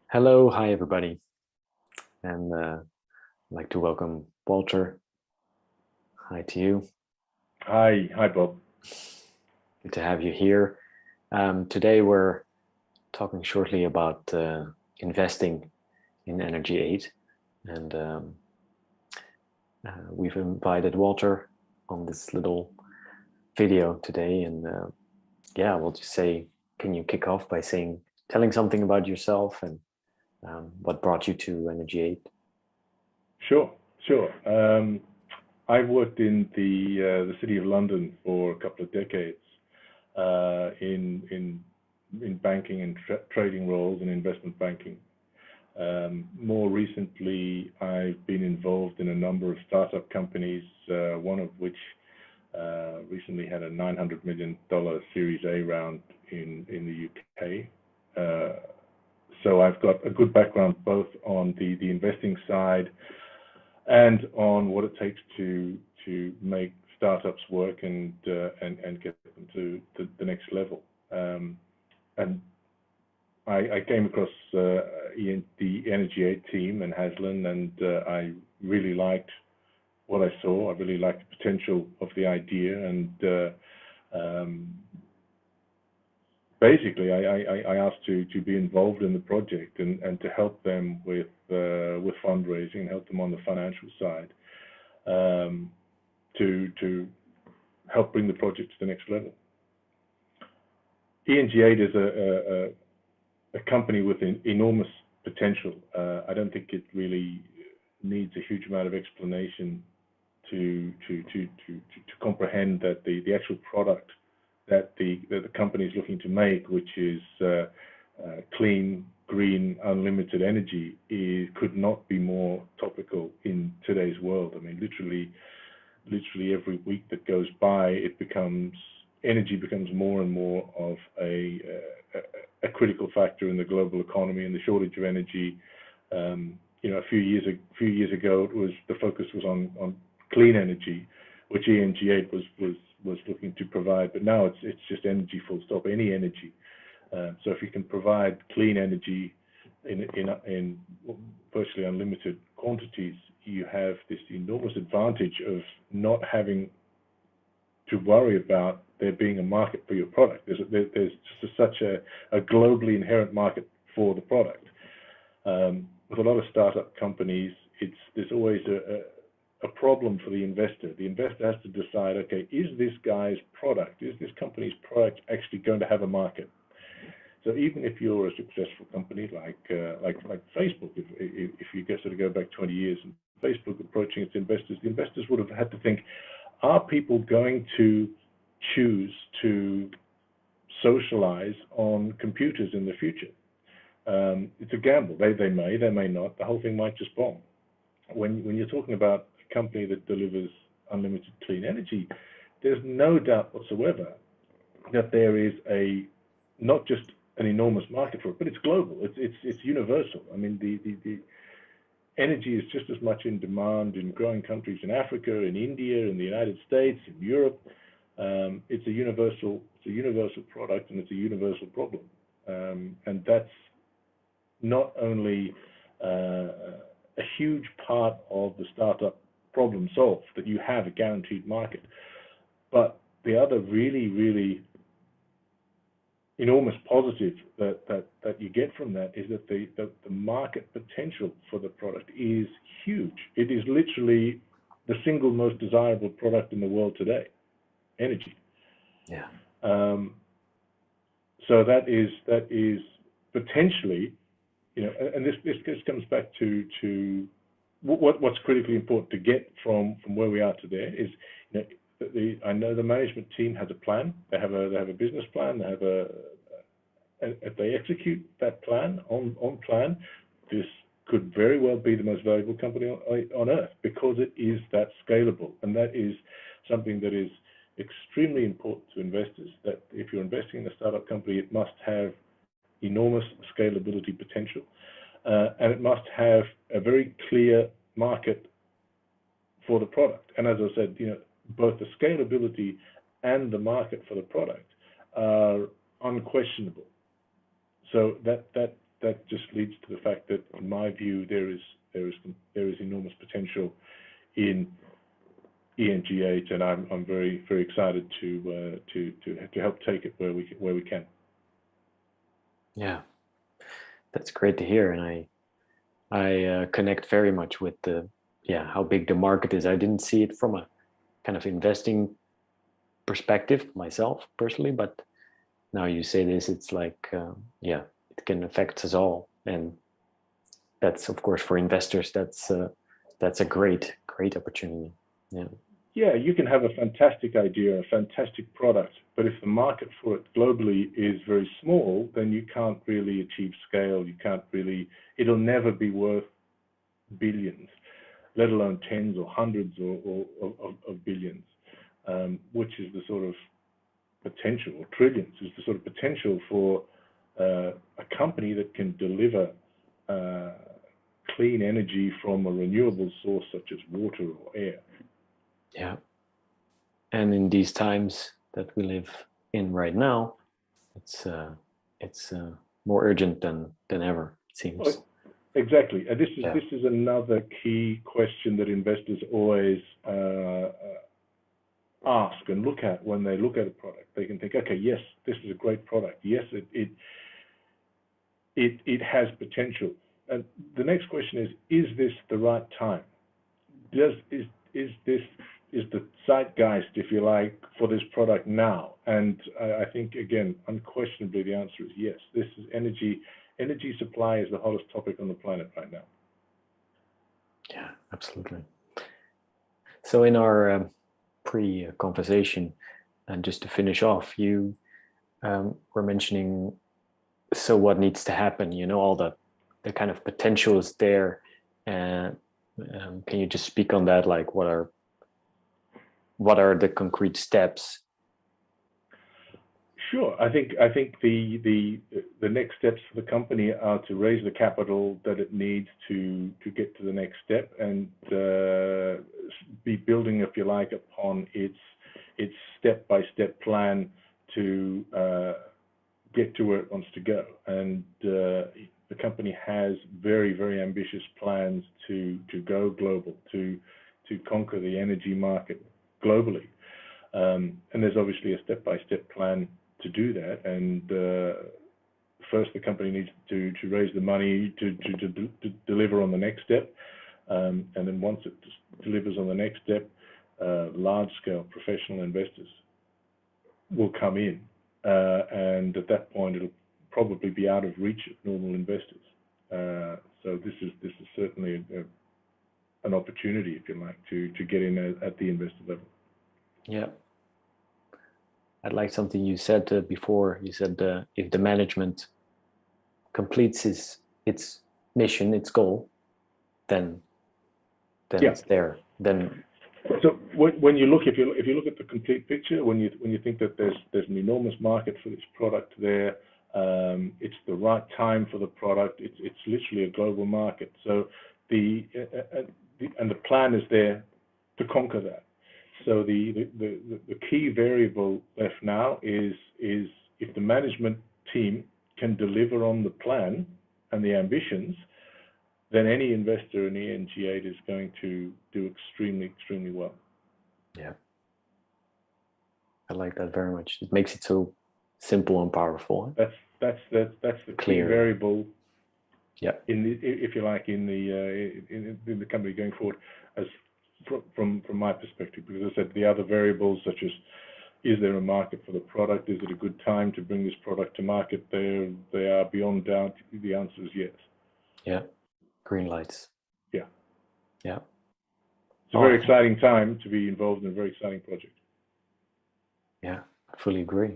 Hello, hi everybody, and I'd like to welcome Walter. Hi to you. Hi, Bob. Good to have you here. Today we're talking shortly about investing in ENG8, and we've invited Walter on this little video today. And yeah, we'll just say, can you kick off by telling something about yourself and what brought you to ENG8? Sure. I've worked in the city of London for a couple of decades in banking and trading roles and investment banking. More recently, I've been involved in a number of startup companies, one of which recently had a $900 million Series A round in the UK. So I've got a good background both on the investing side and on what it takes to make startups work and get them to the next level. And I came across the ENG8 team and Haslan, and I really liked what I saw. I really liked the potential of the idea, and basically, I asked to be involved in the project and to help them with fundraising and help them on the financial side, to help bring the project to the next level. ENG8 is a company with enormous potential. I don't think it really needs a huge amount of explanation to comprehend that the actual product that the company is looking to make, which is clean, green, unlimited energy, could not be more topical in today's world. I mean, literally every week that goes by, energy becomes more and more of a critical factor in the global economy, and the shortage of energy. A few years ago, the focus was on clean energy, which ENG8 was looking to provide, but now it's just energy, full stop, any energy. So if you can provide clean energy in virtually unlimited quantities, you have this enormous advantage of not having to worry about there being a market for your product. There's just such a globally inherent market for the product. With a lot of startup companies, there's always a problem for the investor. The investor has to decide, okay, is this company's product actually going to have a market? So even if you're a successful company like Facebook, if you sort of go back 20 years and Facebook approaching its investors, the investors would have had to think, are people going to choose to socialize on computers in the future? It's a gamble. They may not. The whole thing might just bomb. When you're talking about a company that delivers unlimited clean energy, there's no doubt whatsoever that there is not just an enormous market for it, but it's global. It's universal. I mean, the energy is just as much in demand in growing countries in Africa, in India, in the United States, in Europe. It's a universal product, and it's a universal problem. And that's not only a huge part of the startup problem solved, that you have a guaranteed market, but the other really enormous positive that you get from that is that the market potential for the product is huge. It is literally the single most desirable product in the world today, energy. Yeah. So that is potentially, and this comes back to what's critically important to get from where we are today is, I know the management team has a plan. They have a business plan. If they execute that plan on plan, this could very well be the most valuable company on earth, because it is that scalable, and that is something that is extremely important to investors. That if you're investing in a startup company, it must have enormous scalability potential, and it must have a very clear market for the product. And as I said, both the scalability and the market for the product are unquestionable. So that just leads to the view, there is enormous potential in ENG8, and I'm very excited to help take it where we can. Yeah, that's great to hear, and I connect very much with how big the market is. I didn't see it from a kind of investing perspective myself personally, but now you say this, it's like it can affect us all, and that's of course for investors that's a great opportunity. Yeah, you can have a fantastic idea, a fantastic product, but if the market for it globally is very small, then you can't really achieve scale. You can't really, it'll never be worth billions, let alone tens or hundreds of billions, which is the sort of potential, or trillions is the sort of potential for a company that can deliver clean energy from a renewable source such as water or air. Yeah. And in these times that we live in right now, it's more urgent than ever, it seems. Well, exactly. And this is another key question that investors always ask and look at when they look at a product. They can think, okay, yes, this is a great product. Yes, it has potential. And the next question is this the right time? Is the zeitgeist, if you like, for this product now? And I think, again, unquestionably, the answer is yes. This is energy supply is the hottest topic on the planet right now. Yeah, absolutely. So in our pre-conversation, and just to finish off, you were mentioning, so what needs to happen? All the kind of potential is there. And can you just speak on that? Like, what are the concrete steps? Sure. I think the next steps for the company are to raise the capital that it needs to get to the next step, and be building, if you like, upon its step-by-step plan to get to where it wants to go. And the company has very ambitious plans to go global, to conquer the energy market globally. And there's obviously a step-by-step plan to do that. And first, the company needs to raise the money to deliver on the next step. And then once it delivers on the next step, large-scale professional investors will come in. And at that point, it'll probably be out of reach of normal investors. So this is certainly an opportunity, if you like, to get in at the investor level. Yeah. I'd like something you said before. You said if the management completes its mission, its goal, then it's there. Then. So when you look, if you look at the complete picture, when you think that there's an enormous market for this product there, it's the right time for the product. It's literally a global market. So the plan is there to conquer that. So the key variable left now is if the management team can deliver on the plan and the ambitions, then any investor in ENG8 is going to do extremely well. Yeah, I like that very much. It makes it so simple and powerful. That's the clear key variable. Yeah. If you like, in the company going forward, as from my perspective, because as I said, the other variables such as, is there a market for the product? Is it a good time to bring this product to market? They are beyond doubt. The answer is yes. Yeah. Green lights. Yeah. Yeah. It's a very exciting time to be involved in a very exciting project. Yeah, I fully agree.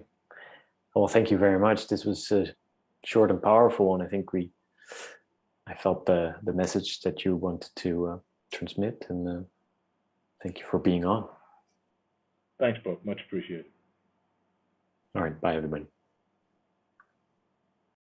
Well, thank you very much. This was short and powerful, and I think I felt the message that you wanted to transmit, and thank you for being on. Thanks, Bob. Much appreciated. All right. Bye, everybody.